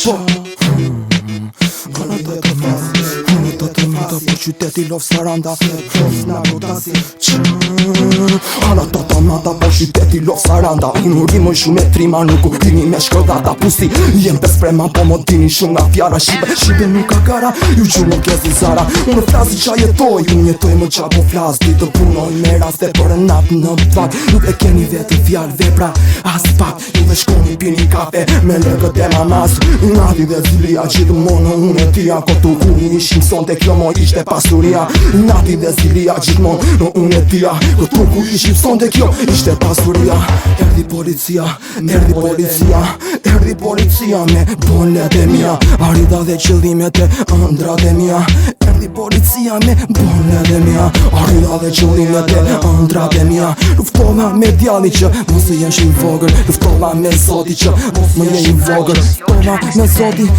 Po qyteti lov Saranda Hala ta mata po qyteti lov Saranda Unë rimoj shumë e trima nuk u dini me shkodata Pusti jem të sprema po mo dini shumë nga fjara Shqipe nuk ka gara ju që nuk e zara Unë flasi qa jetoj Unë jetoj më qa po flas Ditë punoj me raste për natë në tvak Nuk e keni vetë fjall vepra as pak Juve shkoni pini kafe me legët e mamas Nati dhe zilia gjithë monë unë e tia Kotu kuni ishim son të kjo moj ishte pasuria Nati dhe zilia gjithmonë në unë e tia Kotu ku ishim son të kjo ishte pasuria Erdi policia me bolet e mia Arida dhe qëllimet e ëndrat e mia Erdi policia me bolet e mia Arida dhe qëllimet e ëndrat e mia Luftova me djali që mos e jesh i vogël Luftova me zoti që mos më je i vogël Luftova me zoti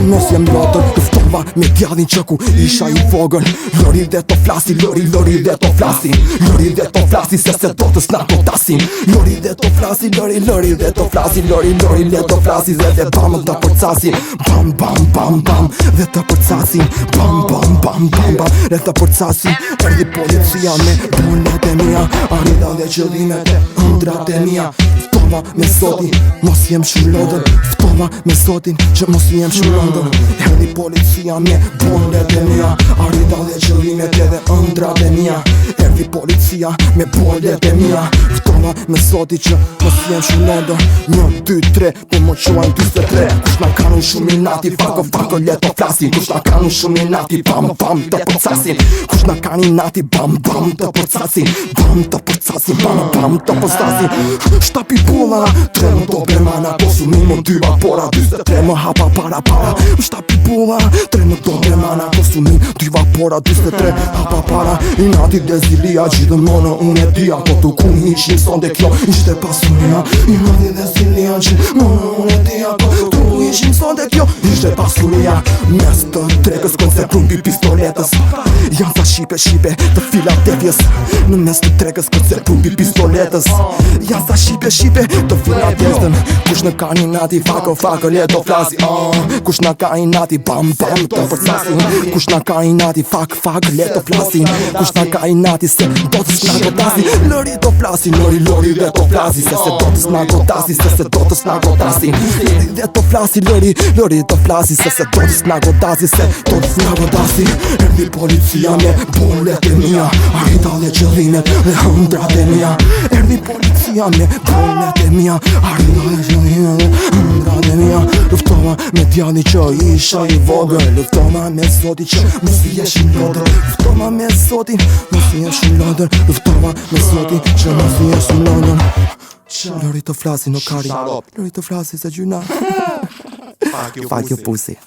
mos jem lotër Luftova me djalin që ku isha i vogël Lori dhe to flasi, lori dhe to flasi Lori dhe to flasi se se do të s'na do tasim Lori dhe to flasi, lori dhe to flasi Lori dhe to flasi dhe bam të përcasim Bam dhe të përcasim Bam dhe të përcasim Erdi policia me bolet e mia Arida dhe qëllimet e ëndrat e mia Ftova me zotin, mos jem shumë lodër Ftova me zotin, që mos jem shumë lodër Erdi policia me bolet e mia Arida dhe qëllimet edhe ëndrat e mia Erdi policia me bolet e mia Ftova me zotin, që mos jem shumë lodër 1, 2, 3, po më quajnë 23 Kush na kanu shumë i nati, fako leto flasin Kush na kanu shumë i nati, bam të përcasin Kush na kani nati, bam të përcasin Bam të përcasin, bam të përcasin Shtapi bolla, 3 më do bermana Konsumim më 2 vapora, 23 më hapa para Shtapi bolla, 3 më do bermana Konsumim 2 vapora, 23 hapa para I nati dhe zilia, gjithë mënë unë e tia Po të kuni ishim son dhe kjo ishte pasuria I nati dhe zilia, gjithë mënë unë e tia Po të kuni ishim son dhe kjo ishte pasuria Mes të tregës kënë se prumbi pistoletës Janë sa shipe të Filadelfjes Në mes të tregës kënë se prumbi pistoletës Janë sa shipe të Filadelfjes Kush në ka një nati, fako leto flasi Kush në ka një nati, bam të përcasin Kush në ka një nati, fak leto flasin Kush në ka një nati, se do të s'na gotasin Lori të flasin, lori dhe të flasin Se se do të s'na gotasin, se se do të s'na gotasin Lori dhe të flasin, lori të flasin Se se do të s'na gotasin, se do të s'na gotasin Erdi policia me bolet e mia Arida dhe qëllimet dhe ëndrat e mia Erdi policia me bolet e mia Arida dhe qëllimet dhe ëndrat e mia Luftova me djali që isha i vogël Luftova me zoti që mos i jesh i lodër Luftova me zoti mos i jesh i lodër Luftova me zoti që mos i jesh i lodër Lori të flasi në kari Lori të flasi se gjyna Fuck you pussy